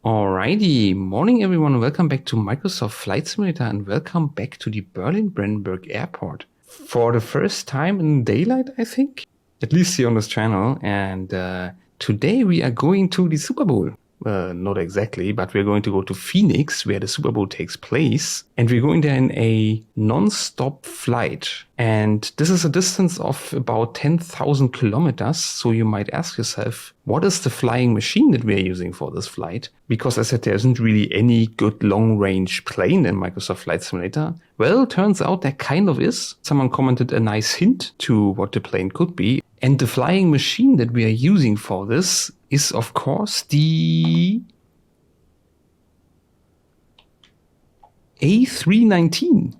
Alrighty, morning everyone, welcome back to Microsoft Flight Simulator and welcome back to the Berlin-Brandenburg Airport. For the first time in daylight, I think, at least here on this channel, and today we are going to the Super Bowl. Not exactly, but we're going to go to Phoenix, where the Super Bowl takes place, and we're going there in a non-stop flight. And this is a distance of about 10,000 kilometers, so you might ask yourself, what is the flying machine that we're using for this flight? Because I said there isn't really any good long-range plane in Microsoft Flight Simulator. Well, turns out there kind of is. Someone commented a nice hint to what the plane could be. And the flying machine that we are using for this is, of course, the A319.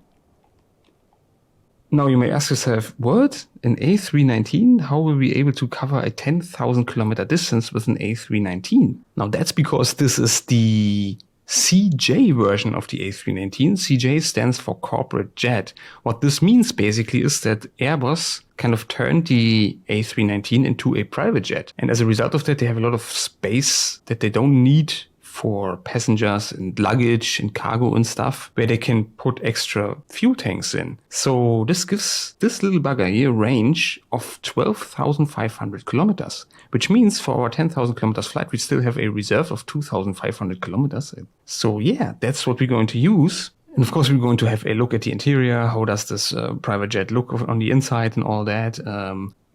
Now you may ask yourself, what? An A319? How will we be able to cover a 10,000 kilometer distance with an A319? Now that's because this is the CJ version of the A319. CJ stands for corporate jet. What this means basically is that Airbus kind of turned the A319 into a private jet. And as a result of that, they have a lot of space that they don't need for passengers and luggage and cargo and stuff, where they can put extra fuel tanks in. So this gives this little bugger here a range of 12,500 kilometers, which means for our 10,000 kilometers flight, we still have a reserve of 2,500 kilometers. So yeah, that's what we're going to use. And of course, we're going to have a look at the interior. How does this private jet look on the inside and all that?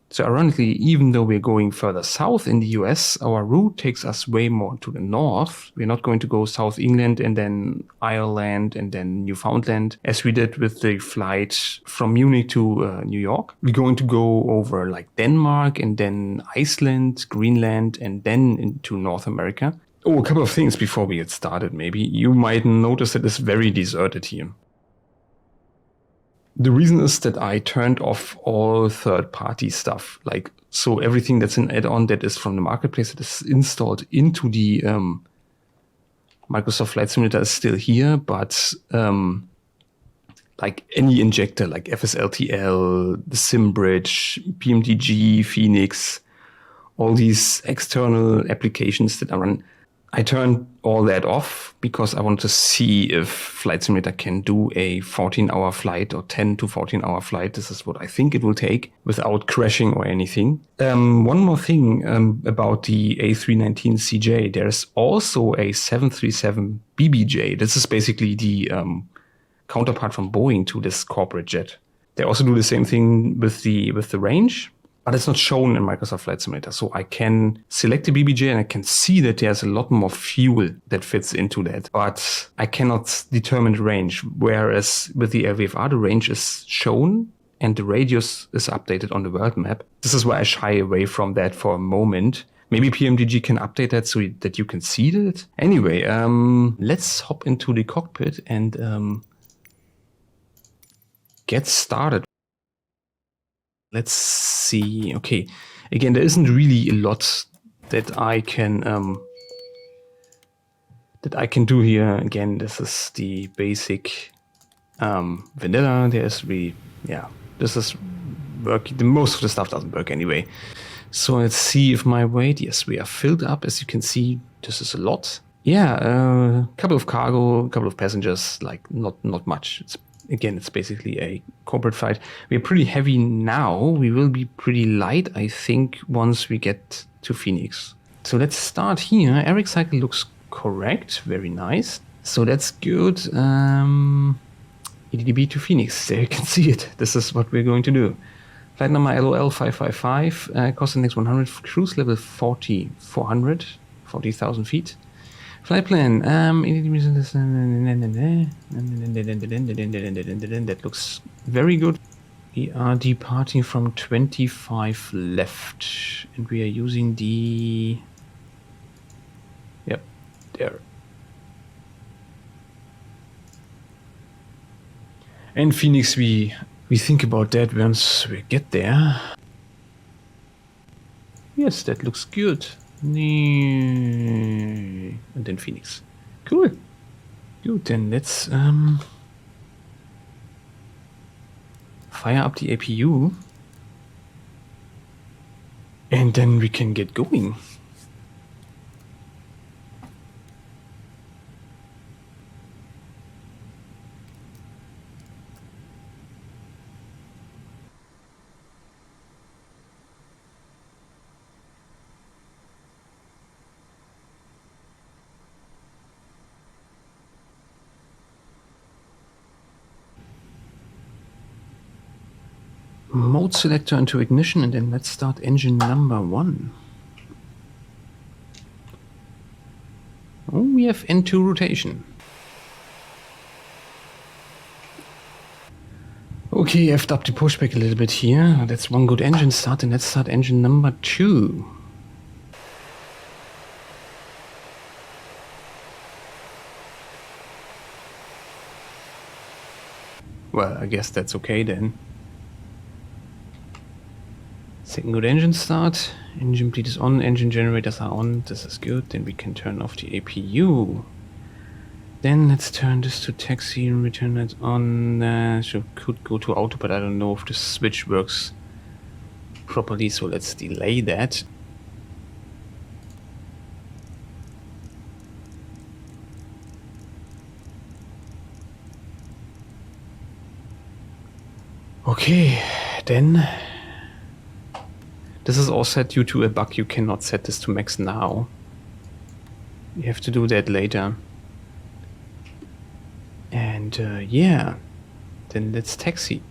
So ironically, even though we're going further south in the US, our route takes us way more to the north. We're not going to go South England and then Ireland and then Newfoundland, as we did with the flight from Munich to New York. We're going to go over like Denmark and then Iceland, Greenland, and then into North America. Oh, a couple of things before we get started, maybe. You might notice that it's very deserted here. The reason is that I turned off all third-party stuff. So everything that's an add-on that is from the marketplace that is installed into the Microsoft Flight Simulator is still here, but like any injector, like FSLTL, the SimBridge, PMDG, Phoenix, all these external applications that I run, I turned all that off because I wanted to see if Flight Simulator can do a 14-hour flight or 10 to 14-hour flight. This is what I think it will take without crashing or anything. One more thing about the A319CJ. There's also a 737 BBJ. This is basically the counterpart from Boeing to this corporate jet. They also do the same thing with the range, but it's not shown in Microsoft Flight Simulator. So I can select the BBJ and I can see that there's a lot more fuel that fits into that, but I cannot determine the range. Whereas with the LVFR, the range is shown and the radius is updated on the world map. This is why I shy away from that for a moment. Maybe PMDG can update that so that you can see that. Anyway, let's hop into the cockpit and get started. Let's see. Okay, again, there isn't really a lot that I can do here. Again, this is the basic vanilla. There's really, yeah, this is working. Most of the stuff doesn't work anyway. So let's see if my weight. Yes, we are filled up. As you can see, this is a lot. Yeah, a couple of cargo, a couple of passengers. Like not much. It's basically a corporate flight. We're pretty heavy now. We will be pretty light, I think, once we get to Phoenix. So let's start here. Eric cycle looks correct. Very nice. So that's good. EDDB to Phoenix. There you can see it. This is what we're going to do. Flight number LOL 555. Cost index 100. Cruise level 40,400. 40,000 feet. Flight plan, that looks very good. We are departing from 25 left and we are using the, yep, there. And Phoenix, we think about that once we get there. Yes, that looks good. And then Phoenix. Cool. Good, then let's fire up the APU and then we can get going. Mode selector into ignition, and then let's start engine number 1. Oh, we have N2 rotation. Okay, I've upped the pushback a little bit here. That's one good engine start, and let's start engine number 2. Well, I guess that's okay then. Second good engine start. Engine bleed is on, engine generators are on. This is good. Then we can turn off the APU. Then let's turn this to taxi and return it on. Could go to auto, but I don't know if the switch works properly, so let's delay that. Okay, then this is all set due to a bug. You cannot set this to max now. You have to do that later. And yeah, then let's taxi.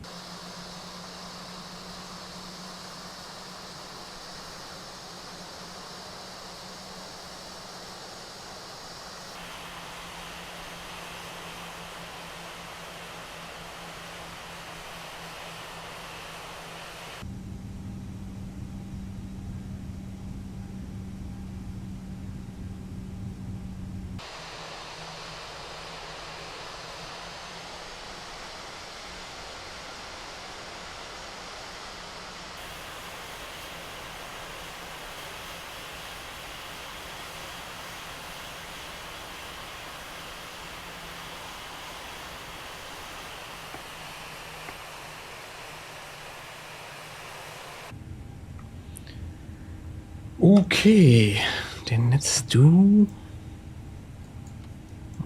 Okay, then let's do...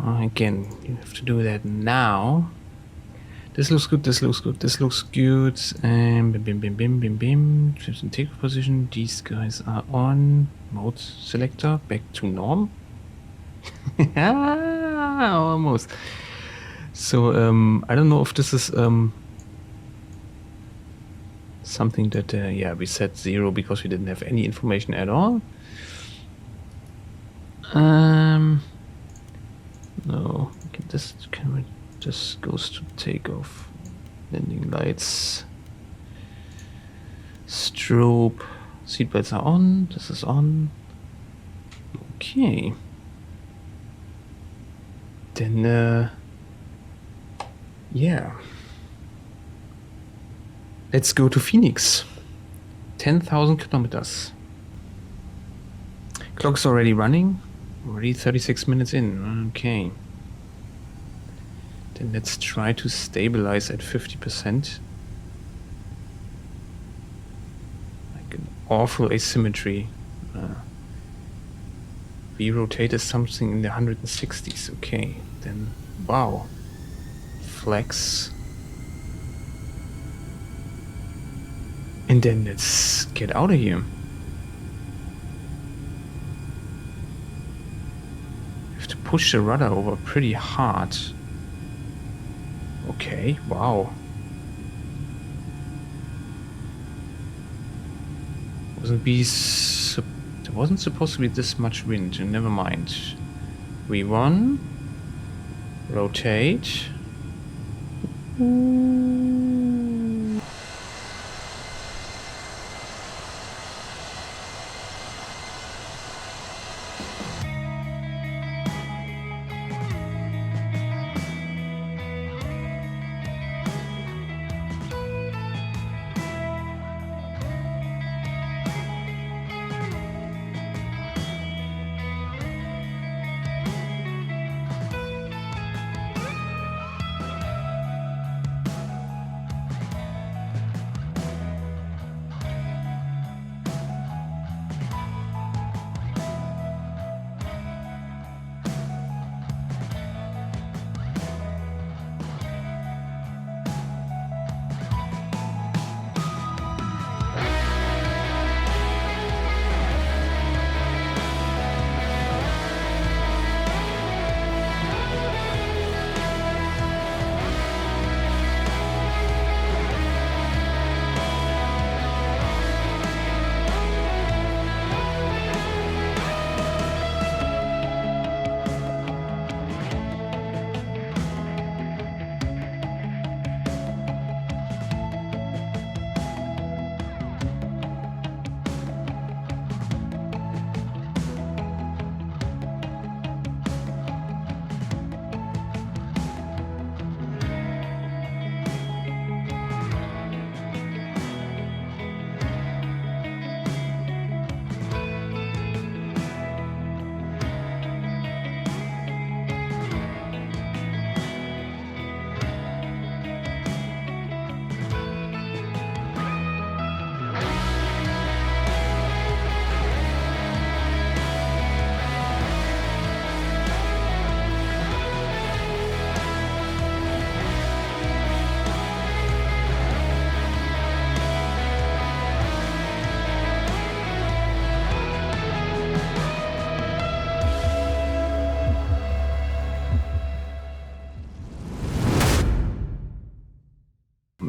again, you have to do that now. This looks good, this looks good, this looks good. And bim, bim, bim, bim, bim, bim. Shift and takeoff position. These guys are on. Mode selector, back to norm. Almost. So, I don't know if this is something that, yeah, we set 0 because we didn't have any information at all. No, this goes to takeoff. Landing lights. Strobe. Seatbelts are on. This is on. Okay. Then, yeah. Let's go to Phoenix. 10,000 kilometers. Clock's already running. Already 36 minutes in. Okay. Then let's try to stabilize at 50%. Like an awful asymmetry. We rotated something in the 160s. Okay. Then, wow. Flex. And then let's get out of here. Have to push the rudder over pretty hard. Okay, wow. There wasn't supposed to be this much wind, and never mind. V1. Rotate.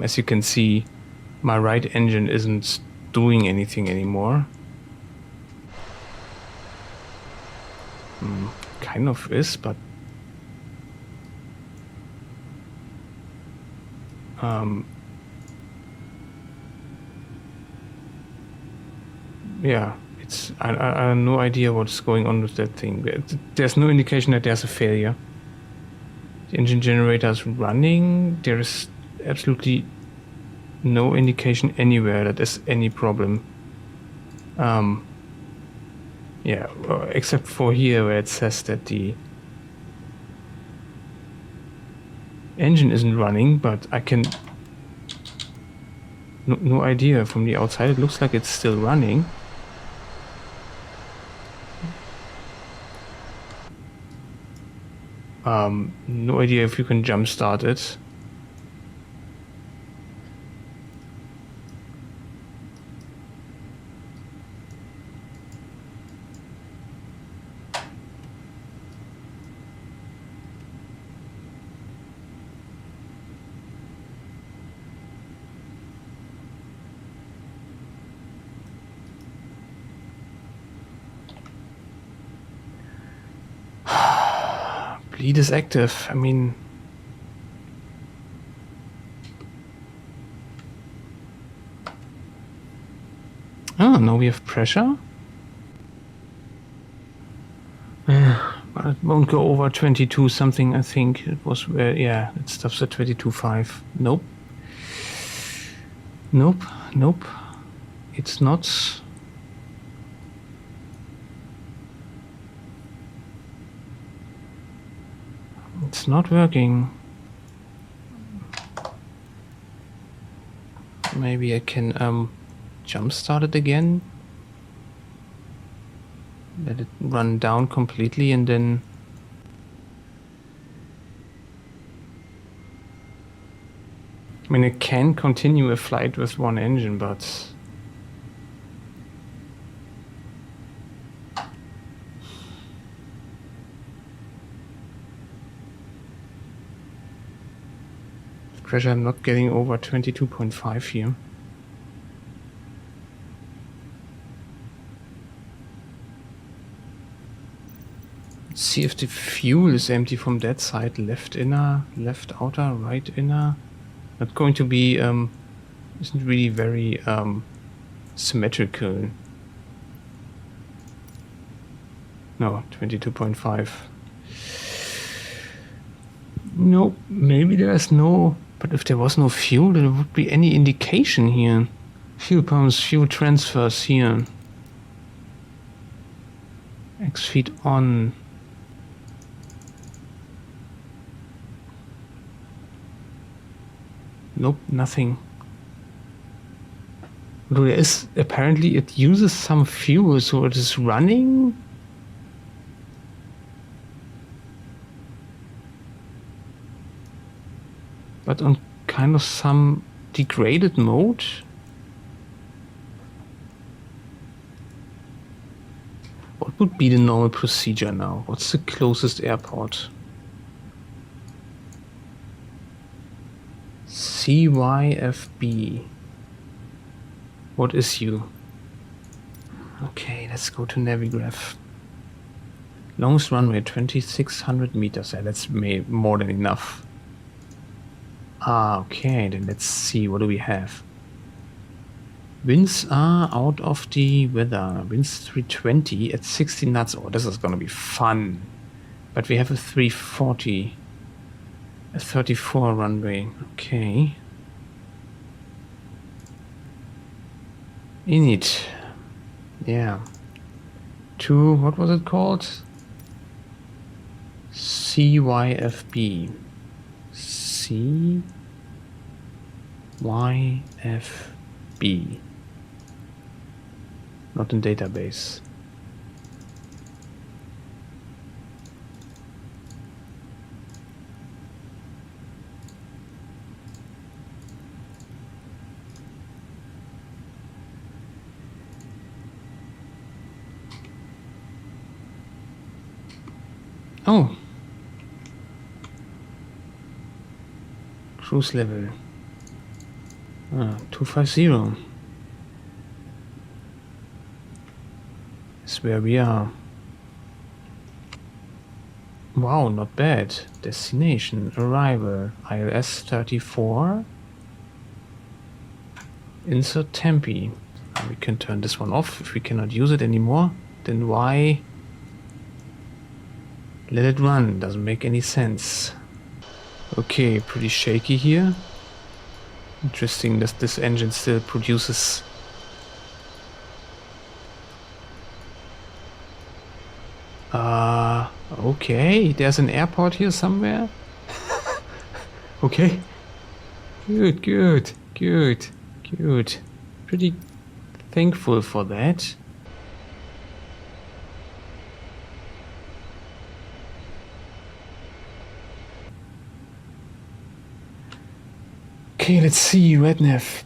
As you can see, my right engine isn't doing anything anymore. Kind of is, but yeah, I have no idea what's going on with that thing. There's no indication that there's a failure. The engine generator is running. There is absolutely no indication anywhere that there's any problem. Yeah, except for here where it says that the engine isn't running, but I can... No idea. From the outside it looks like it's still running. No idea if you can jump start it. Bleed is active. I mean... Oh, now we have pressure. But it won't go over 22 something, I think. It was, yeah, it stops at 22.5. Nope. Nope, nope. It's not... It's not working. Maybe I can jump start it again. Let it run down completely and then... I mean, it can continue a flight with one engine, but... Pressure, I'm not getting over 22.5 here. Let's see if the fuel is empty from that side. Left inner, left outer, right inner. Not going to be, isn't really very symmetrical. No, 22.5. No, maybe there's no... But if there was no fuel, there would be any indication here. Fuel pumps, fuel transfers here. X feed on. Nope, nothing. Although there is, apparently it uses some fuel, so it is running. But on kind of some degraded mode. What would be the normal procedure now? What's the closest airport? CYFB. What is you? Okay, let's go to Navigraph. Longest runway, 2,600 meters. Yeah, that's more than enough. Okay, then let's see, what do we have? Winds are out of the weather. Winds 320 at 60 knots. Oh, this is gonna be fun. But we have a 340. A 34 runway. Okay. Init. Yeah. To, what was it called? CYFB. CYFB. Not in database. Oh. Cruise level. 250 is where we are. Wow, not bad. Destination, arrival, ILS 34. Insert Tempe. We can turn this one off if we cannot use it anymore. Then why let it run? Doesn't make any sense. Okay, pretty shaky here. Interesting that this engine still produces. Okay, there's an airport here somewhere. Okay. Good, good, good, good. Pretty thankful for that. Okay, let's see, RedNav.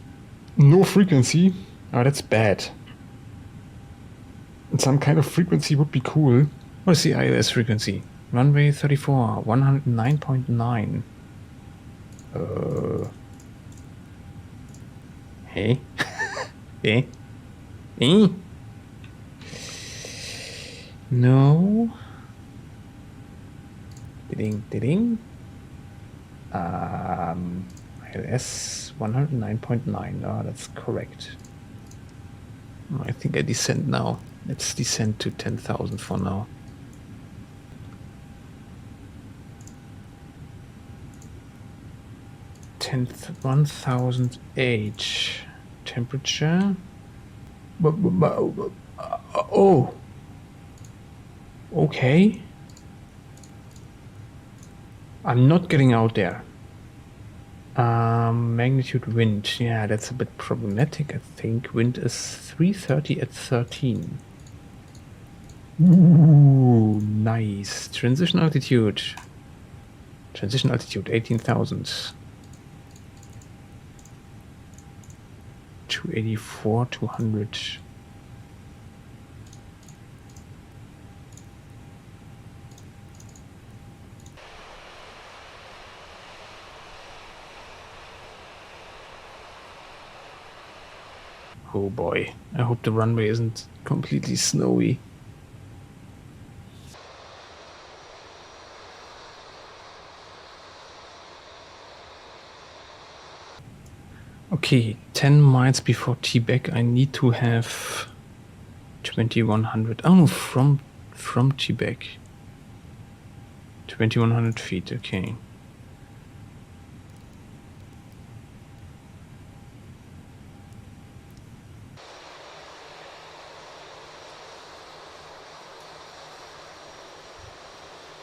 No frequency. Oh, that's bad. And some kind of frequency would be cool. What is the ILS frequency? Runway 34, 109.9. Hey? Hey? Hey? No. Ding. ILS 109.9. Oh, that's correct. I think I descend now. Let's descend to 10,000 for now. 10,000 H. Temperature. Oh. Okay. I'm not getting out there. Magnitude wind. Yeah, that's a bit problematic, I think. Wind is 330 at 13. Ooh, nice. Transition altitude. Transition altitude, 18,000. 284, 200. Oh boy, I hope the runway isn't completely snowy. Okay, 10 miles before T-back I need to have 2100. Oh no, from T-back. 2100 feet, okay.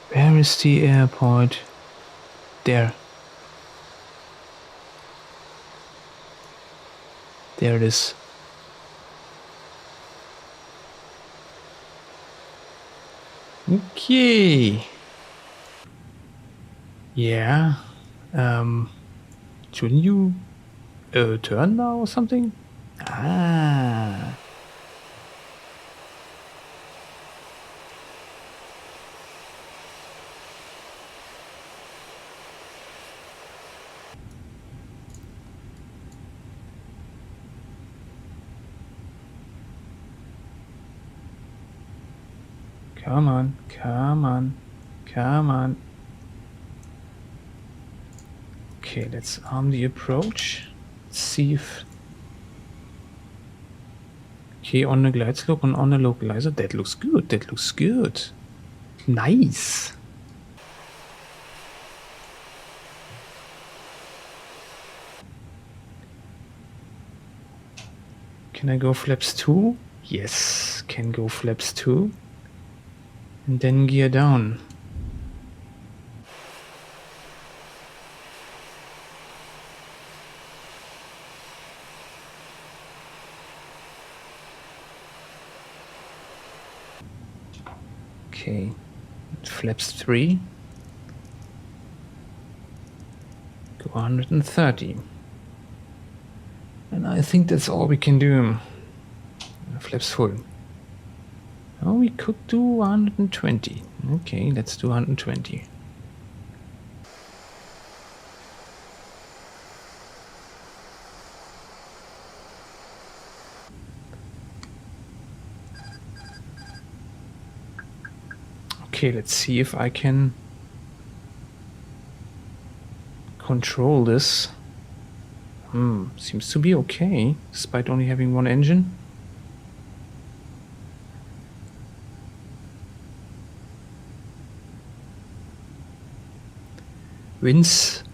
Where is the airport? There. There it is. Okay. Yeah. Shouldn't you turn now or something? Ah. Come on, come on, come on. Okay, let's arm the approach. Let's see if... Okay, on the glide slope and on the localizer. That looks good, that looks good. Nice. Can I go flaps 2? Yes, can go flaps 2. And then gear down. Okay, flaps 3. Go 130. And I think that's all we can do. Flaps full. Oh, we could do 120. Okay, let's do 120. Okay, let's see if I can control this. Seems to be okay, despite only having one engine. Winds.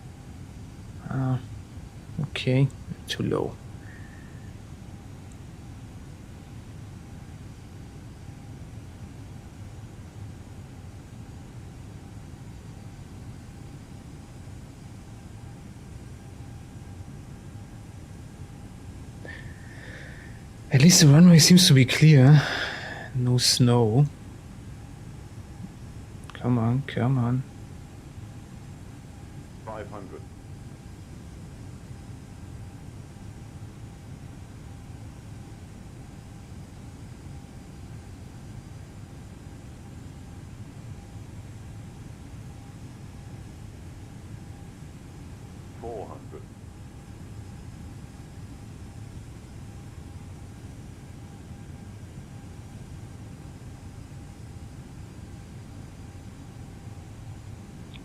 Okay, too low. At least the runway seems to be clear. No snow. Come on, come on. 500. 400.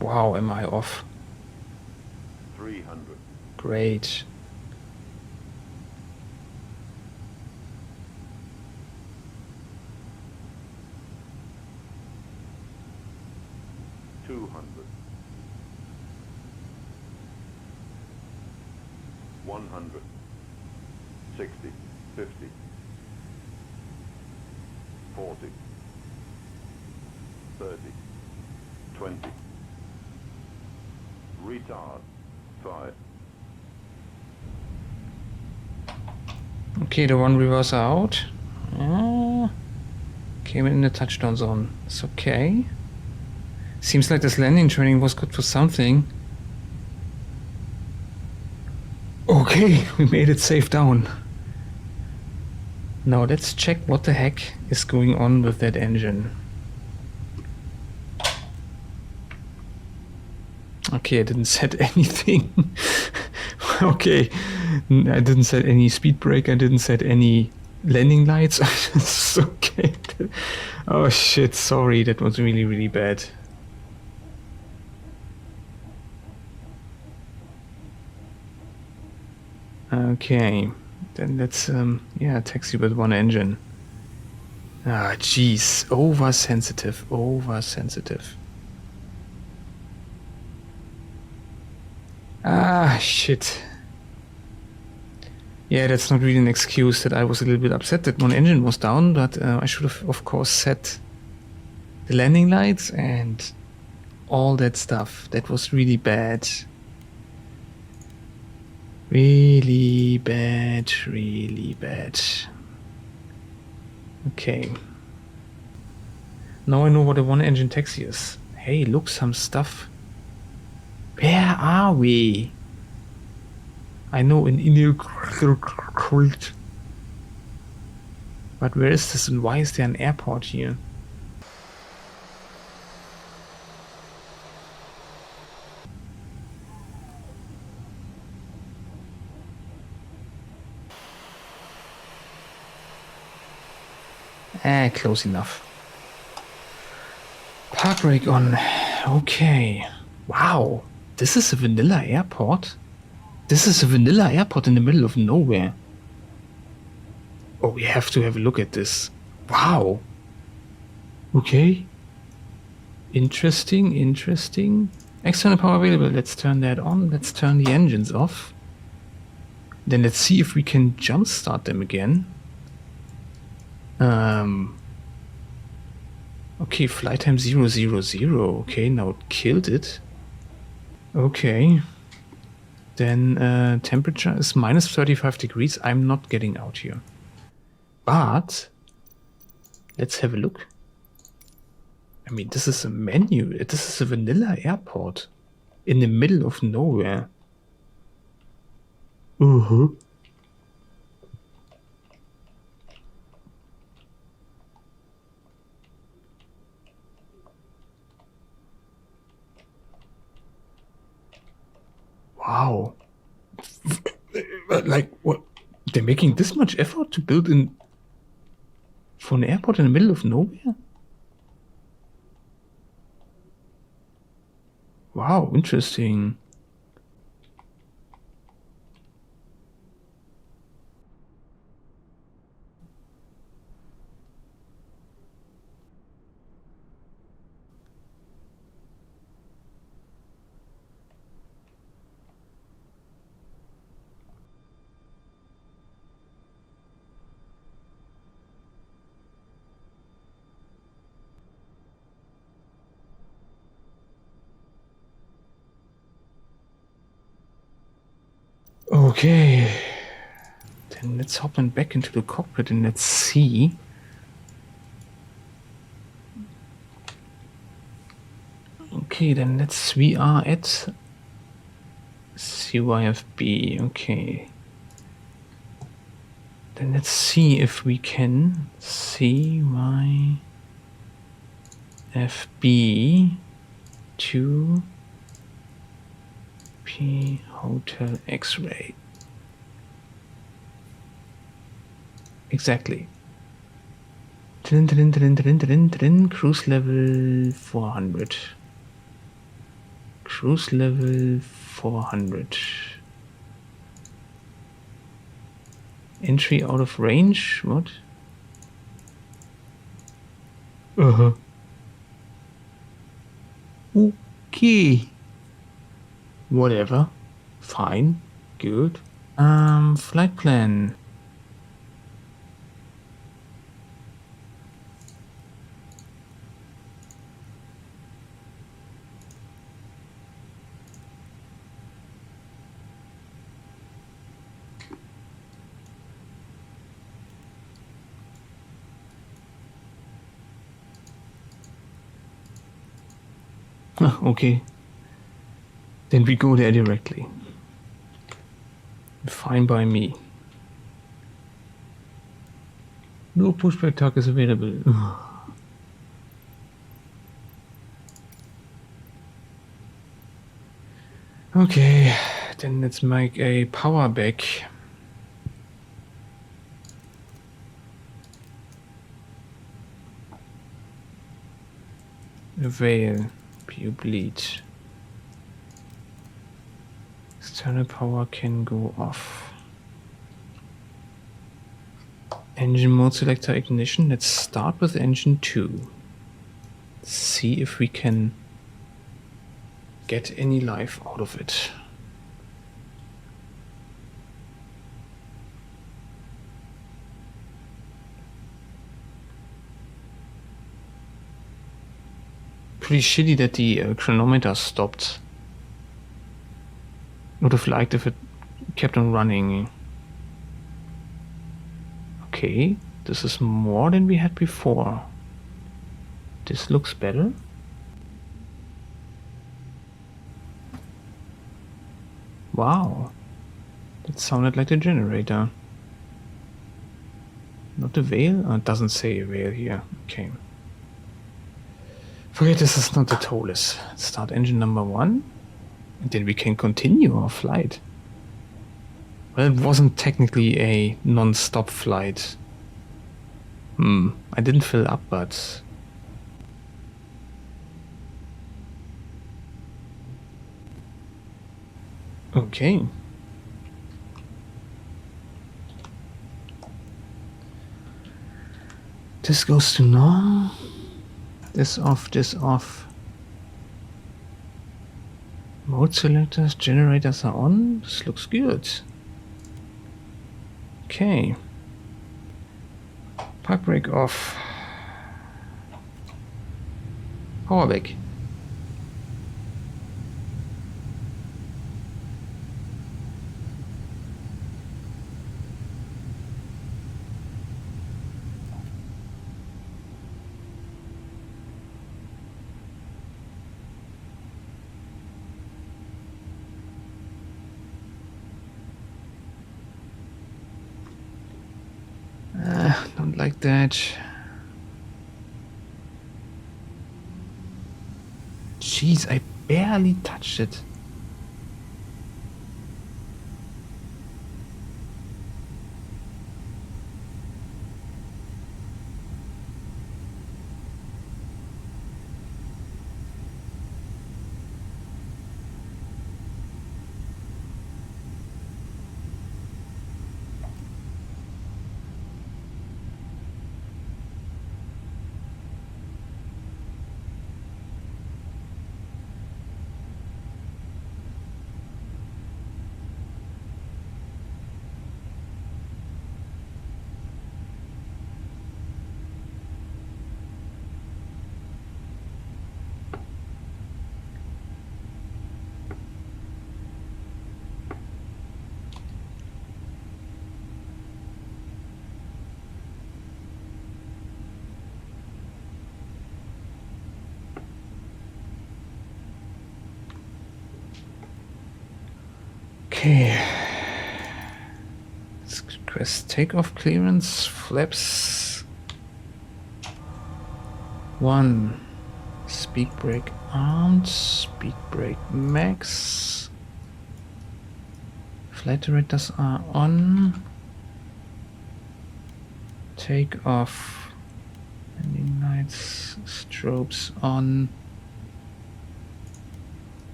'Wow, am I off? 300. Great. $200. 100. 60. 50. 40. 30. 20. Retard. 5. Okay, the one reverse out. Came in the touchdown zone. It's okay. Seems like this landing training was good for something. Okay, we made it safe down. Now let's check what the heck is going on with that engine. Okay, I didn't set anything. Okay, I didn't set any speed brake, I didn't set any landing lights. It's okay. Oh shit, sorry, that was really, really bad. Okay, then let's taxi with one engine. Ah, jeez, oversensitive, oversensitive. Ah, shit. Yeah, that's not really an excuse that I was a little bit upset that one engine was down, but I should have, of course, set the landing lights and all that stuff. That was really bad. Really bad, really bad. Okay. Now I know what a one-engine taxi is. Hey, look, some stuff. Where are we? I know in Inilkult. But where is this and why is there an airport here? Close enough. Park brake on. Okay. Wow. This is a vanilla airport? This is a vanilla airport in the middle of nowhere. Oh, we have to have a look at this. Wow. Okay. Interesting, interesting. External power available. Let's turn that on. Let's turn the engines off. Then let's see if we can jumpstart them again. Okay, flight time 000. Okay, now it killed it. Okay. Then temperature is minus 35 degrees. I'm not getting out here. But let's have a look. I mean, this is a menu. This is a vanilla airport in the middle of nowhere. Wow. Like, what? They're making this much effort to build in for an airport in the middle of nowhere? Wow, interesting. Okay. Then let's hop on back into the cockpit and let's see. Okay, then we are at CYFB. Okay. Then let's see if we can CYFB to P Hotel X-ray. Exactly. Cruise level 400. Cruise level 400. Entry out of range? What? Uh-huh. Okay. Whatever. Fine. Good. Flight plan. Okay. Then we go there directly. Fine by me. No pushback tug is available. Okay, then let's make a Powerback. Veil, Pew bleed. External power can go off. Engine mode selector ignition. Let's start with engine 2. See if we can get any life out of it. Pretty shitty that the chronometer stopped. Would have liked if it kept on running. Okay, this is more than we had before. This looks better. Wow, that sounded like the generator. Not the veil? Oh, it doesn't say a veil here. Okay. Forget this is not the TOLUS. Start engine number 1. And then we can continue our flight. Well, it wasn't technically a non-stop flight. I didn't fill up, but... Okay. This goes to normal. This off, this off. Mode selectors, generators are on. This looks good. Okay. Park brake off. Powerback. Don't like that. Jeez, I barely touched it. Okay. Let's request takeoff clearance, flaps. 1. Speed brake armed, speed brake max. Flight directors are on. Takeoff. Landing lights, strobes on.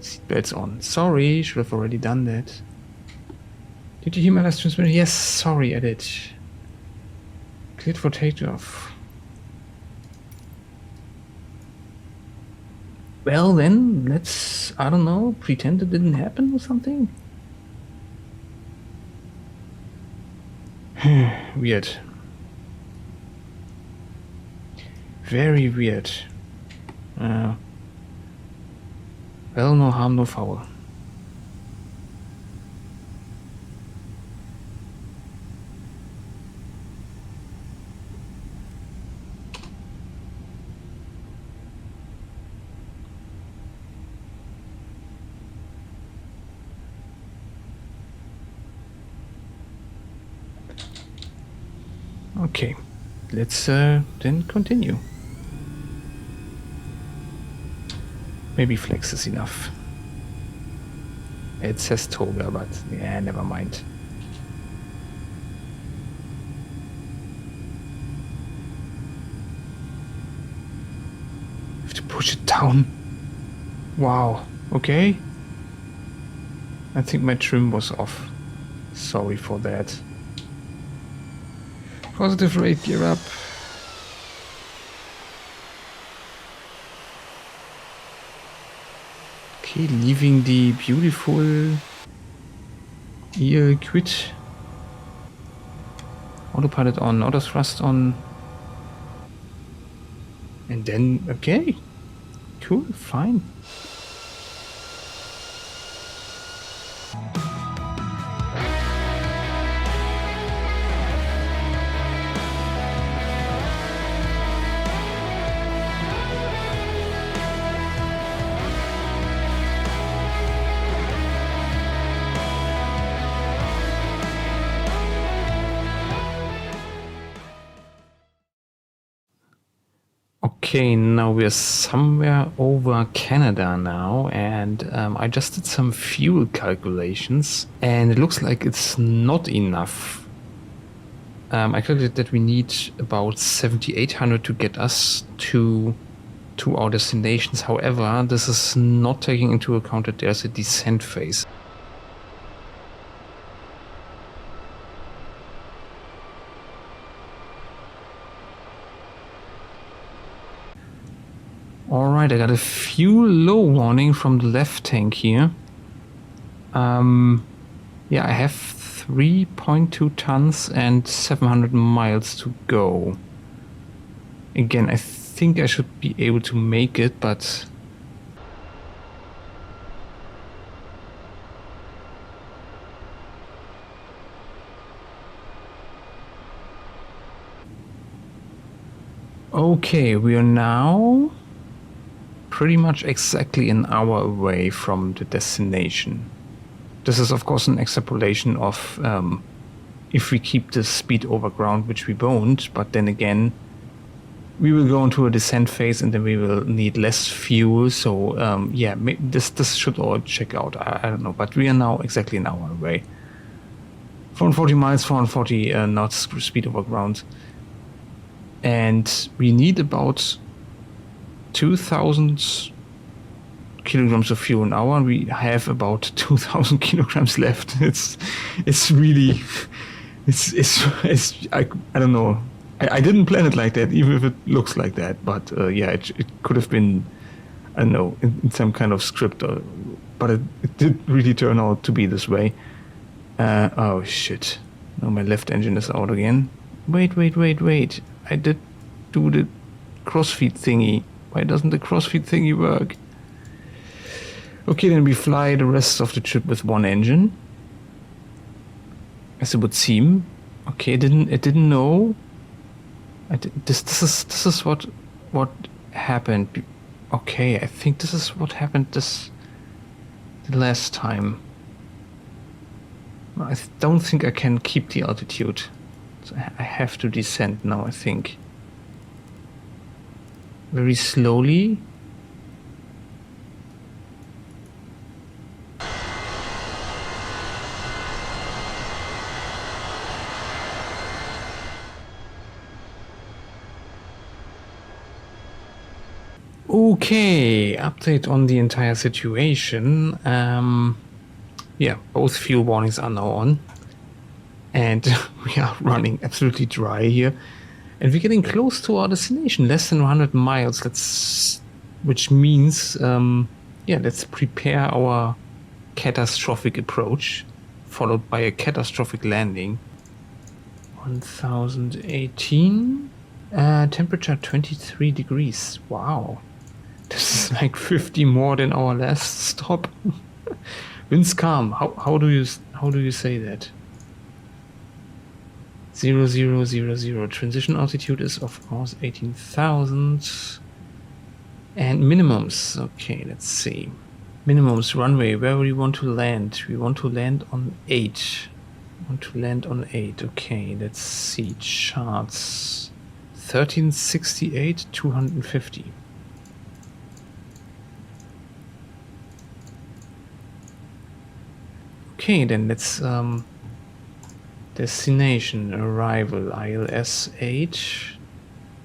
Seatbelts on. Sorry, should have already done that. Did you hear my last transmission? Yes, sorry, I did. Cleared for takeoff. Well then, let's, I don't know, pretend it didn't happen or something? Weird. Very weird. Well, no harm, no foul. Okay, let's then continue. Maybe flex is enough. It says Toga, but yeah, never mind. Have to push it down. Wow, okay. I think my trim was off. Sorry for that. Positive rate, gear up. Okay, leaving the beautiful eel quit. Autopilot on, auto thrust on. And then, okay. Cool, fine. Okay, now we're somewhere over Canada now, and I just did some fuel calculations, and it looks like it's not enough. I calculated that we need about 7,800 to get us to our destinations. However, this is not taking into account that there's a descent phase. Alright, I got a fuel low warning from the left tank here. Yeah, I have 3.2 tons and 700 miles to go. Again, I think I should be able to make it, but... Okay, we are now pretty much exactly an hour away from the destination. This is of course an extrapolation of if we keep the speed over ground, which we won't, but then again we will go into a descent phase and then we will need less fuel, so yeah, this should all check out. I don't know, but we are now exactly an hour away. 440 miles, 440 knots speed over ground, and we need about 2,000 kilograms of fuel an hour, and we have about 2,000 kilograms left. It's really, I don't know. I didn't plan it like that, even if it looks like that. But yeah, it could have been, I don't know, in some kind of script, but it did really turn out to be this way. Oh shit! Now my left engine is out again. Wait! I did do the crossfeed thingy. Why doesn't the crossfeed thingy work? Okay, then we fly the rest of the trip with one engine, as it would seem. Okay, it didn't know. This is what happened. Okay, I think this is what happened. the last time. I don't think I can keep the altitude. So I have to descend now, I think. Very slowly. Okay, update on the entire situation. Yeah, both fuel warnings are now on. And we are running absolutely dry here. And we're getting close to our destination, less than 100 miles. Which means, yeah, let's prepare our catastrophic approach, followed by a catastrophic landing. 1018, temperature 23 degrees. Wow. This is like 50 more than our last stop. Winds calm. How do you say that? 0000. Transition altitude is of course 18,000. And minimums. Okay, let's see. Minimums runway. Where we want to land? We want to land on 8. Okay, let's see. Charts. 1368, 250. Okay, then let's destination arrival ILS 8.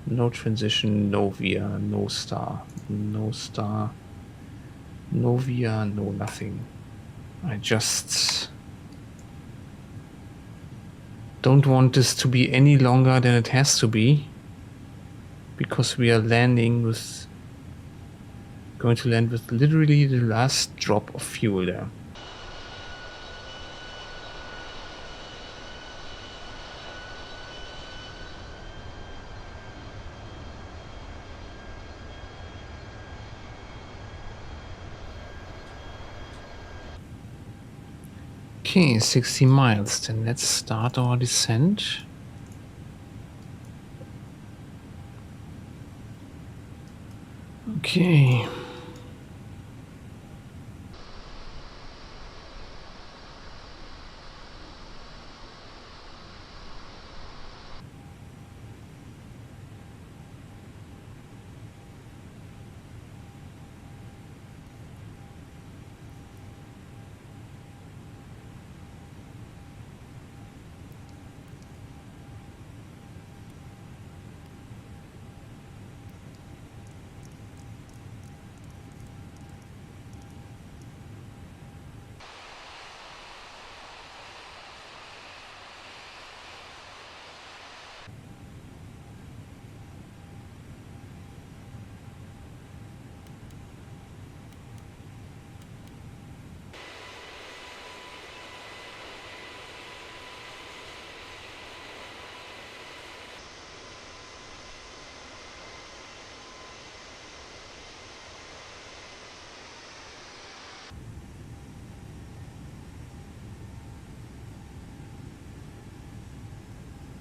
No transition, no via, no star, no via, no nothing. I just don't want this to be any longer than it has to be, because we are going to land with literally the last drop of fuel there. Okay, 60 miles, then let's start our descent. Okay.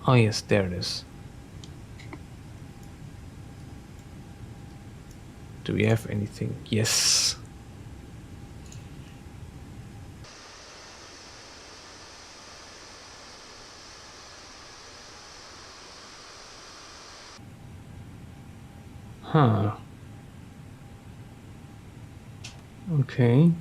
Oh yes, there it is. Do we have anything? Yes. Huh. Okay.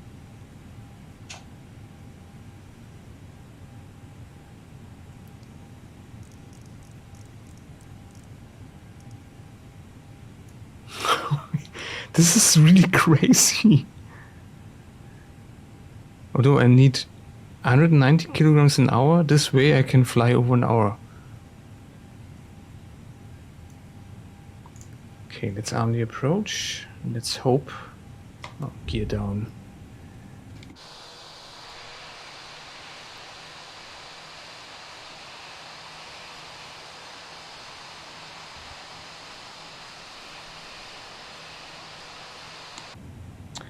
This is really crazy. Although I need 190 kilograms an hour, this way I can fly over an hour. Okay, let's arm the approach. Let's hope. Oh, gear down.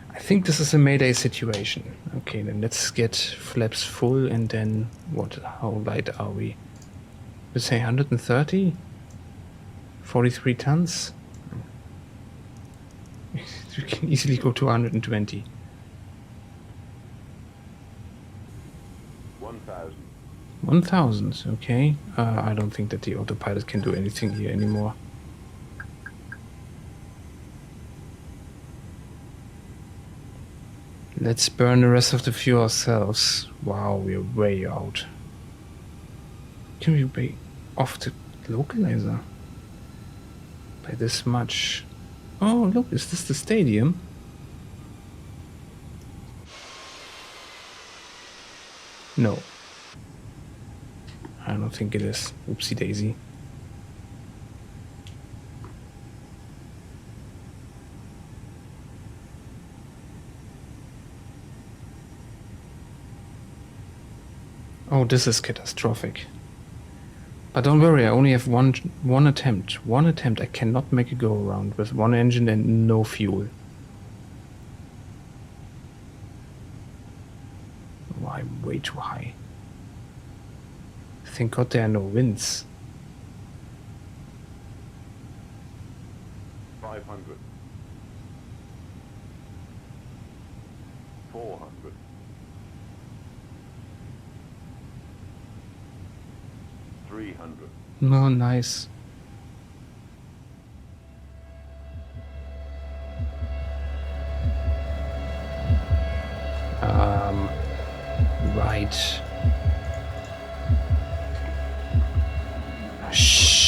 I think this is a Mayday situation. Okay, then let's get flaps full and then what? How light are we? Let's say 130? 43 tons? We can easily go to 120. 1,000, okay. I don't think that the autopilot can do anything here anymore. Let's burn the rest of the fuel ourselves. Wow, we're way out. Can we be off the localizer? By this much. Oh, look, is this the stadium? No. I don't think it is. Oopsie daisy. Oh, this is catastrophic. But don't worry, I only have one attempt. One attempt. I cannot make a go around with one engine and no fuel. Oh, I'm way too high. Thank God there are no winds. 500. 400. 300. Oh, nice. Right. Shh.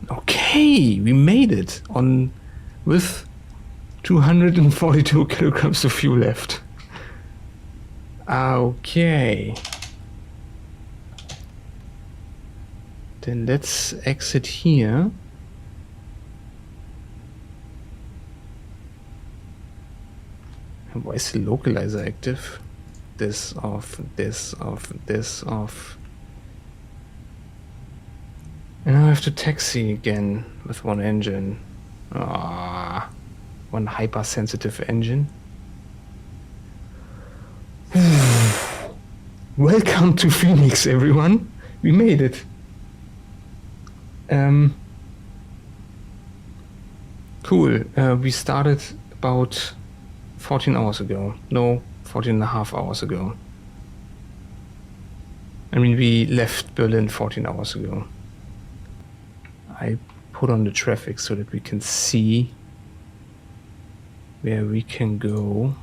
Okay, we made it on with 242 kilograms of fuel left. Okay. Then let's exit here. And why is the localizer active? This off, this off, this off. And I have to taxi again with one engine. One hypersensitive engine. Welcome to Phoenix, everyone. We made it. Cool. We started about 14 hours ago. No, 14 and a half hours ago. I mean, we left Berlin 14 hours ago. I put on the traffic so that we can see where we can go.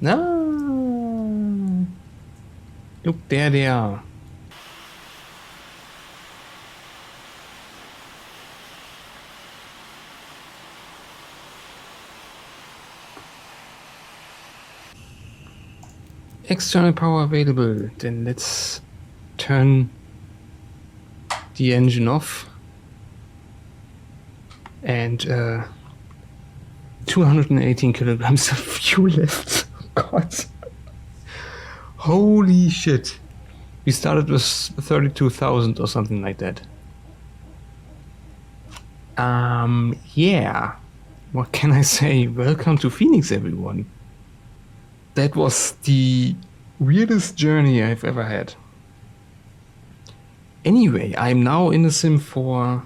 No. Look, there they are. External power available. Then let's turn the engine off. And 218 kilograms of fuel left. God. Holy shit. We started with 32,000 or something like that. Yeah. What can I say? Welcome to Phoenix, everyone. That was the weirdest journey I've ever had. Anyway, I'm now in the sim for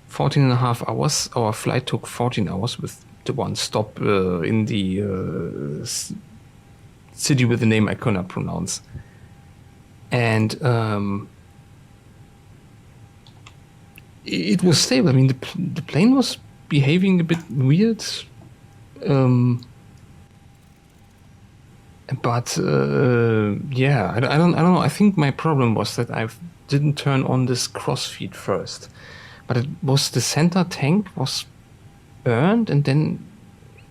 14 and a half hours. Our flight took 14 hours with the one stop in the city with the name I cannot pronounce. And it was stable. I mean, the plane was behaving a bit weird. But yeah, I don't know. I think my problem was that I didn't turn on this crossfeed first. But it was the center tank was burned, and then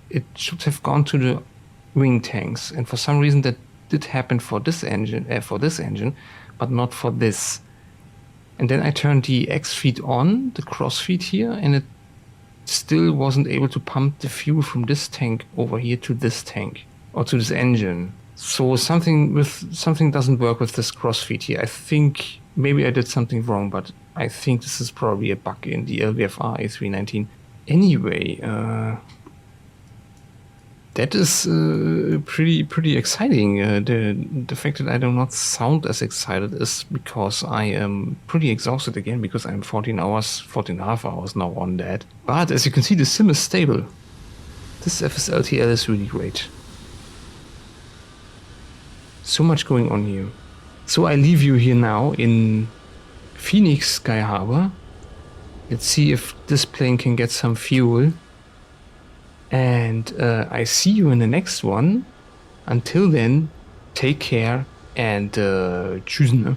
it should have gone to the wing tanks. And for some reason that did happen for this engine, but not for this. And then I turned the X feed on, the cross feed here, and it still wasn't able to pump the fuel from this tank over here to this tank or to this engine. So something doesn't work with this cross feed here. I think maybe I did something wrong, but I think this is probably a bug in the LVFR A319. Anyway, that is pretty exciting. The fact that I do not sound as excited is because I am pretty exhausted again, because I'm 14 and a half hours now on that. But as you can see, the sim is stable. This FSLTL is really great. So much going on here. So I leave you here now in Phoenix Sky Harbor. Let's see if this plane can get some fuel. And I see you in the next one. Until then, take care and tschüss. Ne?